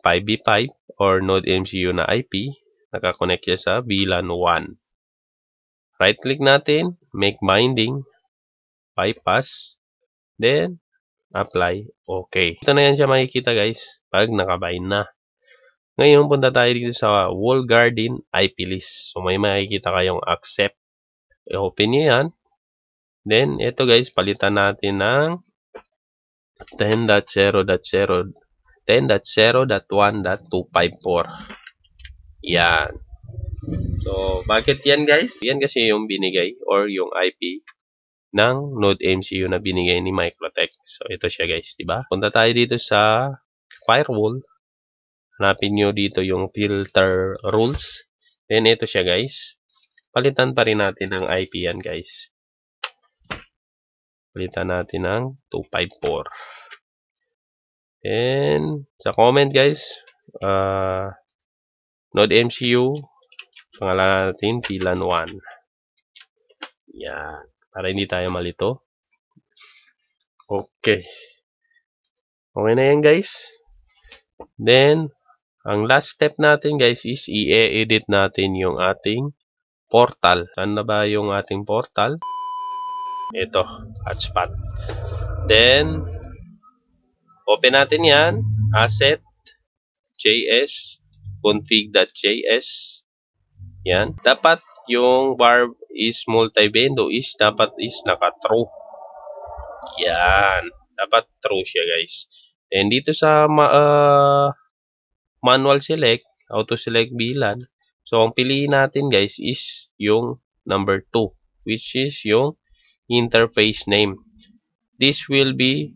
5v5 or Node MCU na IP. Nakakonect siya sa VLAN 1. Right click natin. Make binding. Bypass. Then apply. Okay. Ito na yan siya makikita guys. Pag nakabind na. Ngayon, punta tayo dito sa Wall Garden IP list. So, may makikita kayong accept. I-open nyo yan. Then, ito guys, palitan natin ng 10.0.1.254. Yan. So, bakit yan guys? Yan kasi yung binigay or yung IP ng Node MCU na binigay ni Microtech. So, ito siya guys, diba? Punta tayo dito sa firewall. Hanapin nyo dito yung filter rules. Then, ito siya guys. Palitan pa rin natin ng IP yan guys. Palitan natin ng 254. Then, sa comment guys, Node MCU, pangalan natin, VLAN 1. Yan. Para hindi tayo malito. Okay. Okay na yan guys. Then, ang last step natin guys is i-edit natin yung ating portal. Saan na ba yung ating portal? Ito, hotspot. Then, open natin yan. Asset.js, config.js. Yan. Dapat yung var is multi-window is dapat is naka-true. Yan. Dapat true siya guys. And dito sa manual select, auto select VLAN, So, ang piliin natin guys is yung number 2, which is yung interface name. This will be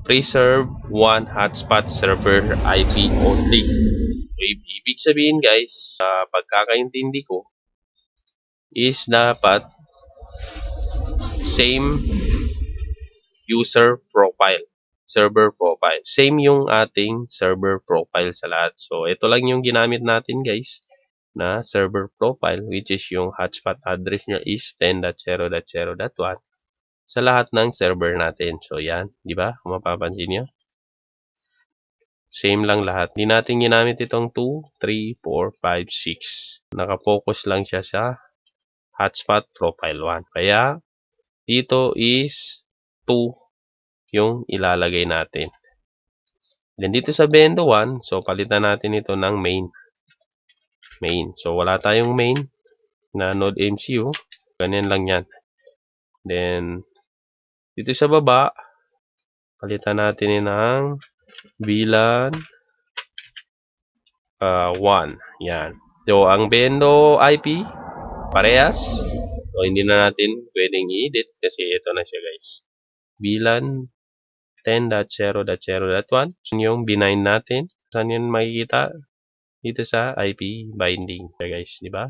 preserve one hotspot server IP only. So, ibig sabihin guys, pagkakaintindi ko, is dapat same user profile, server profile. Same yung ating server profile sa lahat. So, ito lang yung ginamit natin guys na server profile, which is yung hotspot address niya is 10.0.0.1 sa lahat ng server natin. So, yan. Di ba? Kung mapapansin nyo. Same lang lahat. Hindi natin ginamit itong 2, 3, 4, 5, 6. Nakafocus lang siya sa hotspot profile 1. Kaya, dito is 2 yung ilalagay natin. Then, dito sa Bendo 1, so, palitan natin ito ng main. So, wala tayong main na Node MCU. Ganyan lang yan. Then, dito sa baba, palitan natin yun ng VLAN 1. Yan. So, ang Bendo IP, parehas. So, hindi na natin pwedeng i-edit kasi ito na siya guys. VLAN 10.0.0.1. Yung bind natin. Saan yun makikita? Dito sa IP binding. So, guys, di ba?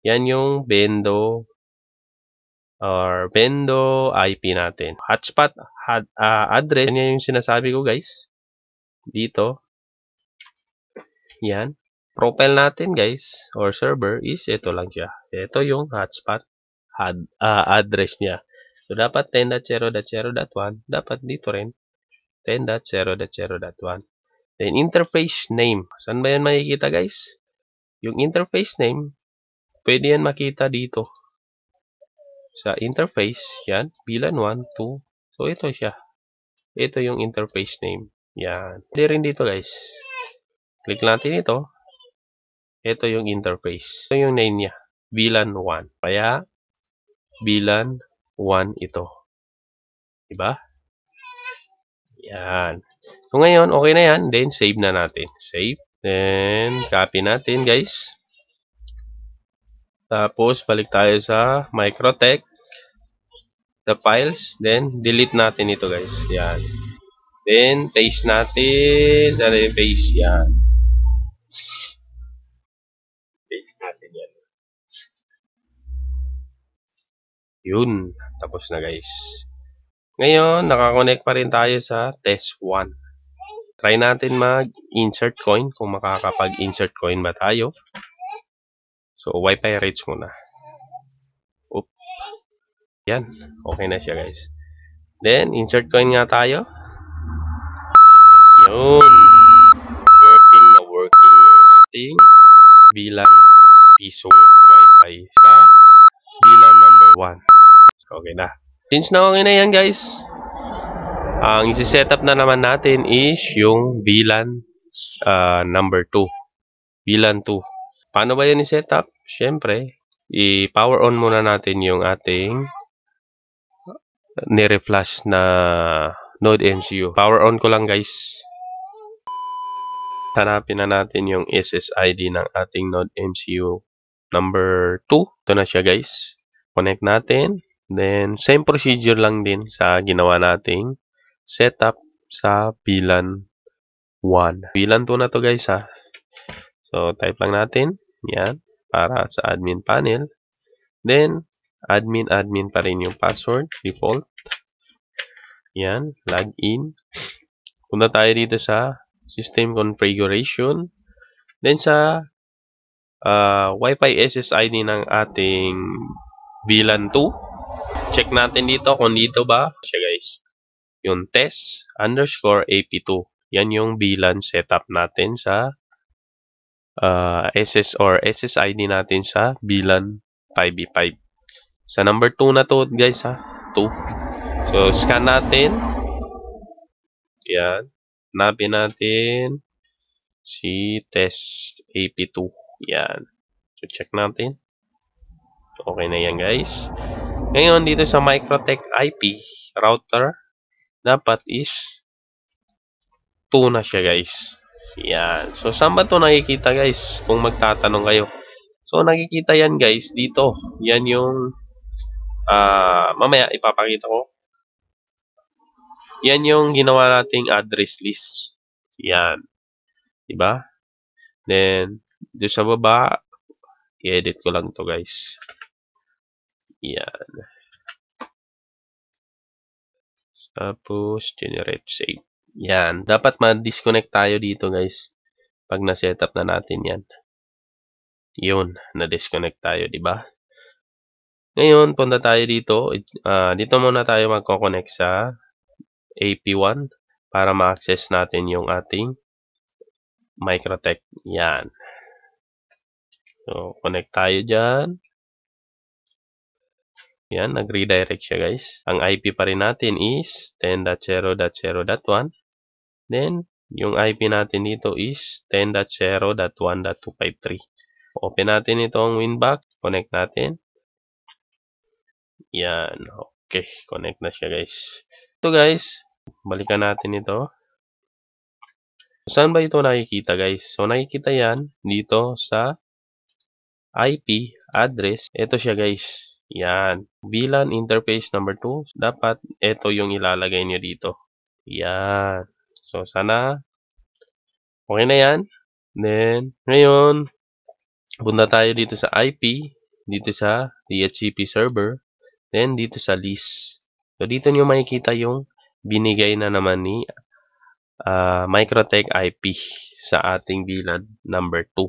Yan yung Bendo IP natin. Hotspot address. Yan yung sinasabi ko guys. Dito. Yan. Profile natin guys or server is ito lang siya. Ito yung hotspot address niya. So, dapat 10.0.0.1. Dapat dito rin 10.0.0.1. Then, interface name. Saan ba yan makikita guys? Yung interface name, pwede yan makita dito. Sa interface, yan. VLAN 1, 2. So, ito siya. Ito yung interface name. Yan. Pwede rin dito guys. Click natin ito. Ito yung interface. Ito yung name niya. VLAN 1. Kaya, VLAN 1 ito. Diba? Yan. So, ngayon, okay na yan. Then, save na natin. Save. Then, copy natin, guys. Tapos, balik tayo sa Microtech. The files. Then, delete natin ito, guys. Yan. Then, paste natin. Ano yung paste? Yan. Paste natin yan. Yun. Tapos na, guys. Ngayon, nakakonect pa rin tayo sa test 1. Try natin mag-insert coin kung makakapag-insert coin ba tayo. So, Wi-Fi rates muna. Oop. Yan. Okay na siya, guys. Then, insert coin nga tayo. Yun. Working na working yung ating VLAN piso Wi-Fi sa VLAN number 1. Okay na. Since na okay na yan guys, ang isi-setup na naman natin is yung VLAN number 2. VLAN 2. Paano ba yan i-setup? Siyempre, i-power on muna natin yung ating nire-flash na Node MCU. Power on ko lang guys. Hanapin na natin yung SSID ng ating Node MCU number 2. Ito na siya guys. Connect natin. Then, same procedure lang din sa ginawa nating setup sa VLAN 1. VLAN 2 na to guys ha. So, type lang natin. Yan. Para sa admin panel. Then, admin pa rin yung password. Default. Yan. Login. Punta tayo dito sa system configuration. Then, sa Wi-Fi SSID ng ating VLAN 2. Check natin dito kung dito ba siya guys. Yung test_AP2. Yan yung VLAN setup natin sa SSID natin sa VLAN 5v5. Sa number 2 na to guys ha. 2. So scan natin. Yan. Hanapin natin si test AP2. Yan. So check natin. Okay na yan guys. Ngayon, dito sa Microtech IP router, dapat is 2 na siya guys. Yan. So, saan ba ito nakikita guys? Kung magtatanong kayo. So, nakikita yan guys dito. Yan yung, mamaya ipapakita ko. Yan yung ginawa nating address list. Yan. Diba? Then, doon sa baba, i-edit ko lang to guys. Yan. Tapos, generate save. Yan. Dapat ma-disconnect tayo dito guys. Pag na-setup na natin yan. Yun. Na-disconnect tayo, diba? Ngayon, punta tayo dito. Dito muna tayo magko-connect sa AP1 para ma-access natin yung ating Microtech. Yan. So, connect tayo dyan. Yan, nag-redirect siya guys. Ang IP pa rin natin is 10.0.0.1. Then, yung IP natin dito is 10.0.1.253. Open natin itong Winbox. Connect natin. Yan. Okay, connect na siya guys. Ito guys, balikan natin ito. Saan ba ito nakikita guys? So, nakikita yan dito sa IP address. Ito siya guys. Yan. VLAN interface number 2. Dapat ito yung ilalagay nyo dito. Yan. So, sana okay na yan. Then, ngayon, punta tayo dito sa IP. Dito sa DHCP server. Then, dito sa list. So, dito nyo makikita yung binigay na naman ni Microtech IP sa ating VLAN number 2.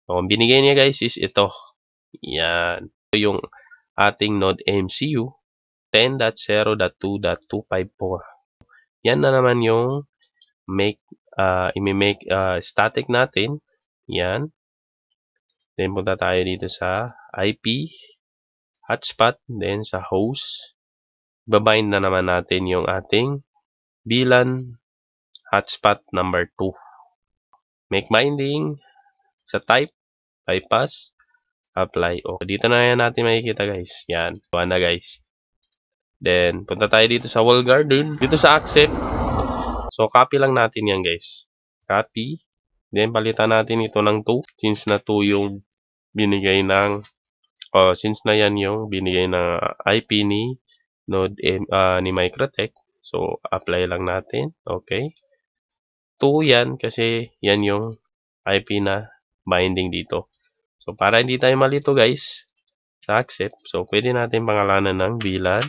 So, ang binigay niya guys is ito. Yan. Ito yung ating Node MCU 10.0.2.254. Yan na naman yung i-make static natin. Yan. Then, punta tayo dito sa IP, hotspot, then sa host. Babind na naman natin yung ating VLAN hotspot number 2. Make binding sa type, bypass, apply. Okay. Dito na yan natin makikita guys. Yan. Buwan na guys. Then, punta tayo dito sa wall garden. Dito sa accept. So, copy lang natin yan guys. Copy. Then, palitan natin ito ng 2. Since na 2 yung binigay ng, since na yan yung binigay na IP ni Node ni Microtech. So, apply lang natin. Okay. 2 yan kasi yan yung IP na binding dito. So, para hindi tayo malito guys, sa accept, so pwede natin pangalanan ng VLAN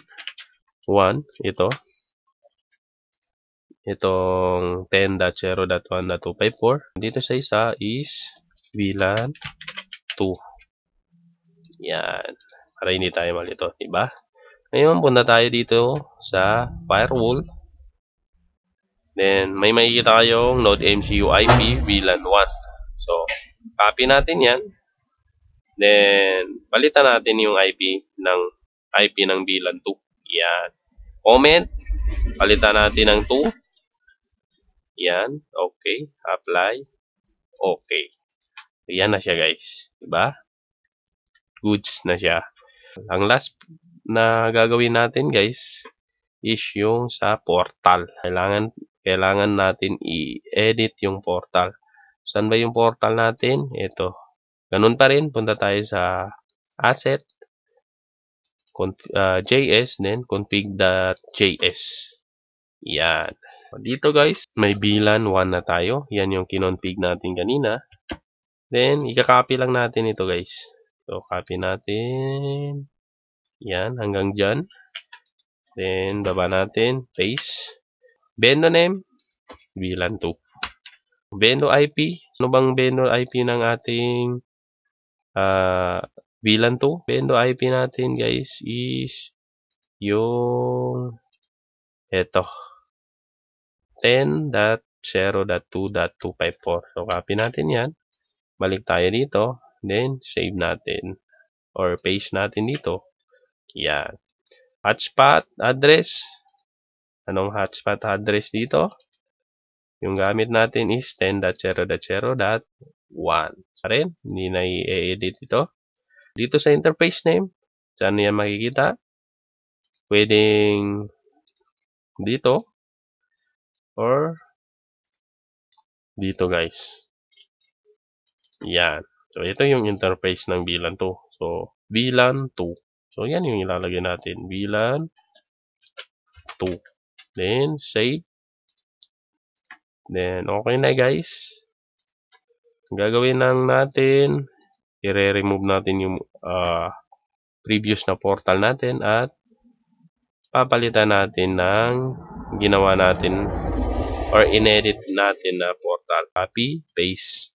1, ito. Itong 10.0.1.254. Dito sa isa is VLAN 2. Yan. Para hindi tayo malito, diba? Ngayon, punta tayo dito sa firewall. Then, may makikita kayong Node MCU IP VLAN 1. So, copy natin yan. Then, palitan natin yung IP ng VLAN 2. Yan. Comment. Palitan natin ng 2. Yan. Okay. Apply. Okay. Yan na siya guys. Diba? Goods na siya. Ang last na gagawin natin guys is yung sa portal. Kailangan natin i-edit yung portal. Saan ba yung portal natin? Ito. Ganun pa rin. Punta tayo sa asset, JS, then config.js. Yan. Dito guys, may VLAN 1 na tayo. Yan yung kinonfig natin kanina. Then, ika-copy lang natin ito guys. So, copy natin. Yan, hanggang dyan. Then, baba natin. Paste. Vendor name, VLAN 2. Vendor IP. Ano bang vendor IP ng ating VLAN 2? Vendor IP natin guys is yung eto. 10.0.2.254. So, copy natin yan. Balik tayo dito. Then, save natin. Or paste natin dito. Yan. Hotspot address. Anong hotspot address dito? Yung gamit natin is 10.0.0.1. Sa rin, hindi na i-edit ito. Dito sa interface name, saan yan makikita? Pwedeng dito. Or dito guys. Yan. So, ito yung interface ng VLAN 2. So, VLAN 2. So, yan yung ilalagay natin. VLAN 2. Then, save. Then, okay na guys. Ang gagawin lang natin, i-remove natin yung previous na portal natin at papalitan natin ng ginawa natin or inedit natin na portal. Copy, paste.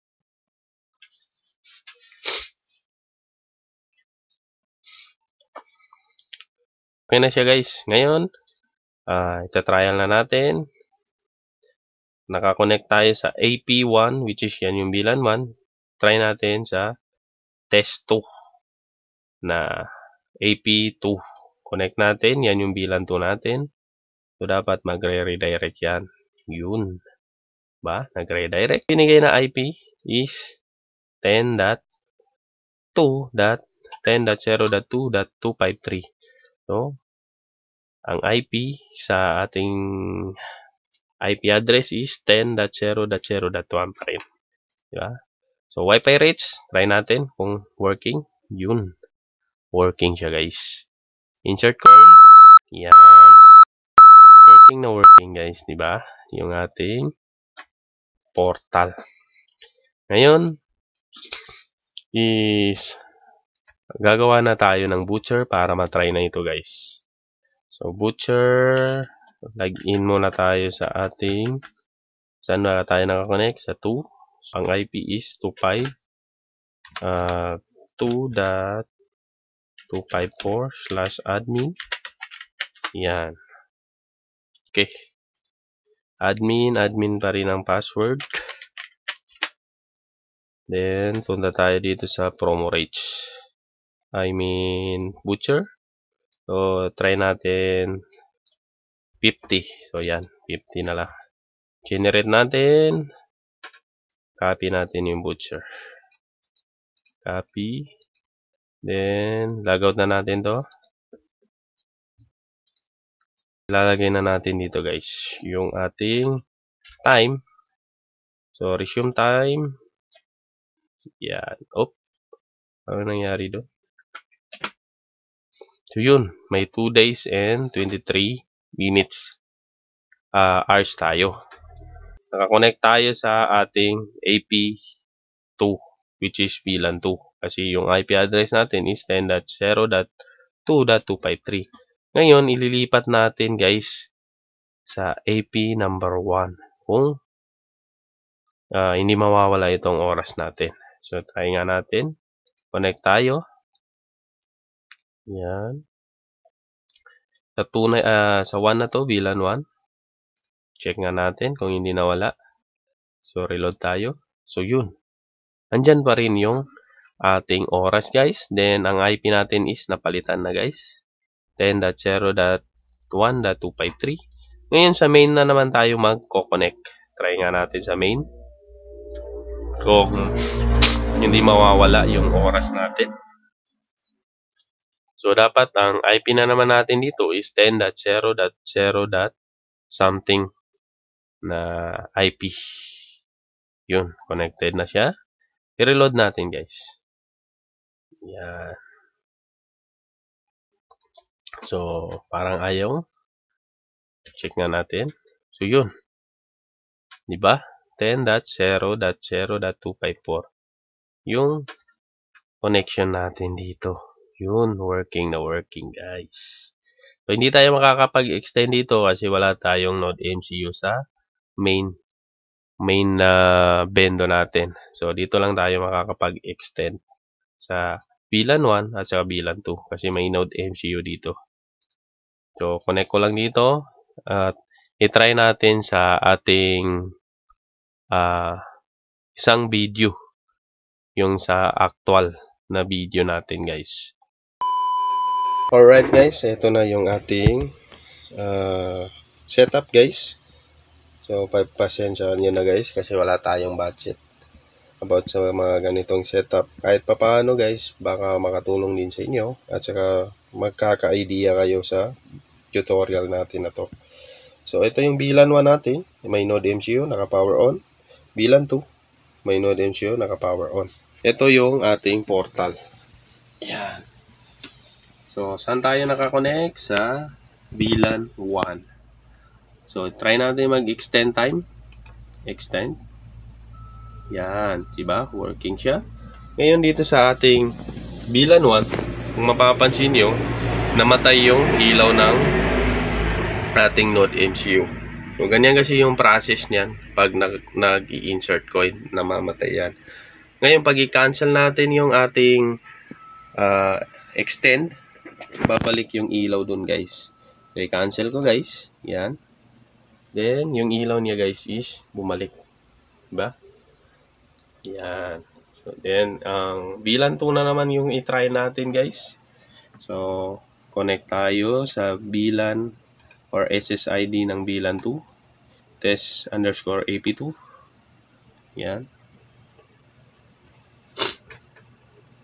Okay na siya guys. Ngayon, ita-trial na natin. Nakakonect tayo sa AP1, which is yan yung VLAN 1. Try natin sa test 2 na AP2. Connect natin. Yan yung VLAN 2 natin. So, dapat magre-redirect yan. Yun. Ba? Nagre-redirect. Binigay na IP is 10.2.10.0.2.253. So, ang IP sa ating IP address is 10.0.0.1 pa rin. Diba? So, Wi-Fi rates, try natin kung working. Yun. Working siya, guys. Insert coin. Yan. Working na working, guys. Diba? Yung ating portal. Ngayon, is gagawa na tayo ng butcher para matry na ito, guys. So, butcher, login muna tayo sa ating, saan na tayo nakakonect? Sa 2. Ang IP is 2.2.254/admin. Yan. Okay. Admin pa rin ang password. Then, punta tayo dito sa promo rates. Butcher. So, try natin 50. So, yan. 50 na lang. Generate natin. Copy natin yung butcher. Copy. Then, logout na natin to. Lalagay na natin dito, guys, yung ating time. So, resume time. Yan. Ano nangyari doon? So, yun. May 2 days and 23 minutes. Hours tayo. Nakakonect tayo sa ating AP2, which is VLAN 2. Kasi yung IP address natin is 10.0.2.253. Ngayon, ililipat natin, guys, sa AP number 1. Kung hindi mawawala itong oras natin. So, try nga natin. Connect tayo. Yan. Sa 1 na to, VLAN 1. Check nga natin kung hindi nawala. So, reload tayo. So, yun. Andyan pa rin yung ating oras, guys. Then, ang IP natin is napalitan na, guys. 10.0.1.253. Ngayon, sa main na naman tayo magko-connect. Try nga natin sa main. Kung hindi mawawala yung oras natin. So, dapat ang IP na naman natin dito is 10.0.0.something na IP. Yun, connected na siya. I-reload natin, guys. Yan. So, parang ayaw. Check nga natin. So, yun. Diba? 10.0.0.254. Yung connection natin dito. Yun, working na working, guys. So, hindi tayo makakapag-extend dito kasi wala tayong Node MCU sa main bendo natin. So, dito lang tayo makakapag-extend sa VLAN 1 at sa VLAN 2 kasi may Node MCU dito. So, connect ko lang dito at i-try natin sa ating isang video. Yung sa actual na video natin, guys. Alright, guys. Ito na yung ating setup, guys. So, pasensyahan nyo na, guys, kasi wala tayong budget about sa mga ganitong setup. Kahit papaano, guys, baka makatulong din sa inyo at saka magkaka-idea kayo sa tutorial natin na to. So, ito yung VLAN 1 natin. May Node MCU, naka-power on. VLAN 2. May Node MCU, naka-power on. Ito yung ating portal. Yan. So, saan tayo nakakonect? Sa VLAN 1. So, try natin mag-extend time. Extend. Yan. Diba? Working siya. Ngayon dito sa ating VLAN 1, kung mapapansin nyo, namatay yung ilaw ng ating Node MCU. So, ganyan kasi yung process niyan pag nag-i-insert coin, namamatay yan. Ngayon, pag i-cancel natin yung ating extend, babalik yung ilaw dun, guys. So, i-cancel ko, guys. Yan. Then, yung ilaw niya, guys, is bumalik. Diba? Yan. So, then, ang VLAN 2 na naman yung i-try natin, guys. So, connect tayo sa VLAN or SSID ng VLAN 2. Test_AP2. Yan.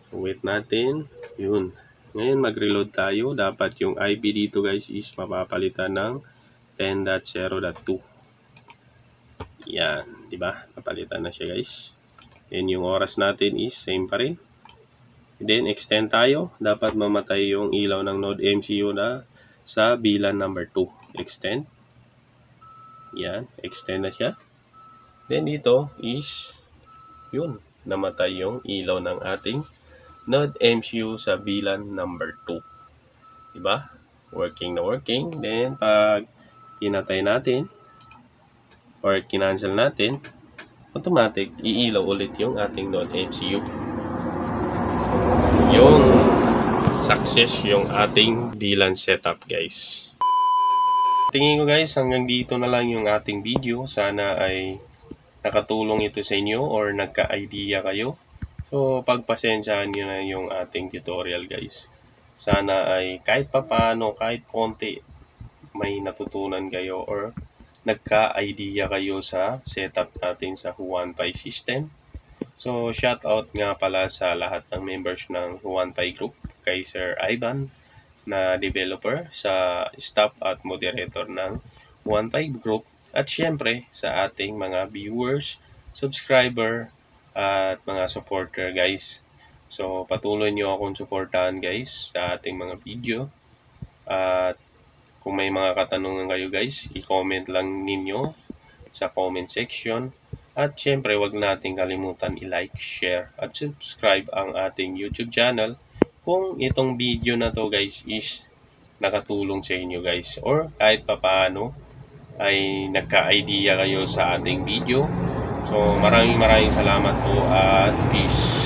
Wait natin. Yun. Ngayon mag-reload tayo. Dapat yung IP dito, guys, is mapapalitan ng 10.0.2. Yan. Diba? Papalitan na siya, guys. Then yung oras natin is same pa rin. Then extend tayo. Dapat mamatay yung ilaw ng Node MCU na sa VLAN number 2. Extend. Yan. Extend na siya. Then dito is yun. Namatay yung ilaw ng ating Node MCU sa VLAN number 2. Diba? Working na working. Then pag pinatay natin or kinancel natin, automatic iilaw ulit yung ating Node MCU. Yung success yung ating VLAN setup, guys. Tingin ko, guys, hanggang dito na lang yung ating video. Sana ay nakatulong ito sa inyo or nagka-idea kayo. So, pagpasensyahan nyo na yung ating tutorial, guys. Sana ay kahit papaano, kahit konti, may natutunan kayo or nagka-idea kayo sa setup natin sa Huanpai system. So, shout out nga pala sa lahat ng members ng Huanpai Group, kay Sir Ivan na developer, sa staff at moderator ng Huanpai Group, at syempre sa ating mga viewers, subscriber, at mga supporter, guys. So, patuloy nyo akong supportahan, guys, sa ating mga video. At kung may mga katanungan kayo, guys, i-comment lang ninyo sa comment section. At syempre, wag nating kalimutan i-like, share, at subscribe ang ating YouTube channel kung itong video na to, guys, is nakatulong sa inyo, guys, or kahit papaano ay nagka-idea kayo sa ating video. So, maraming salamat po at peace.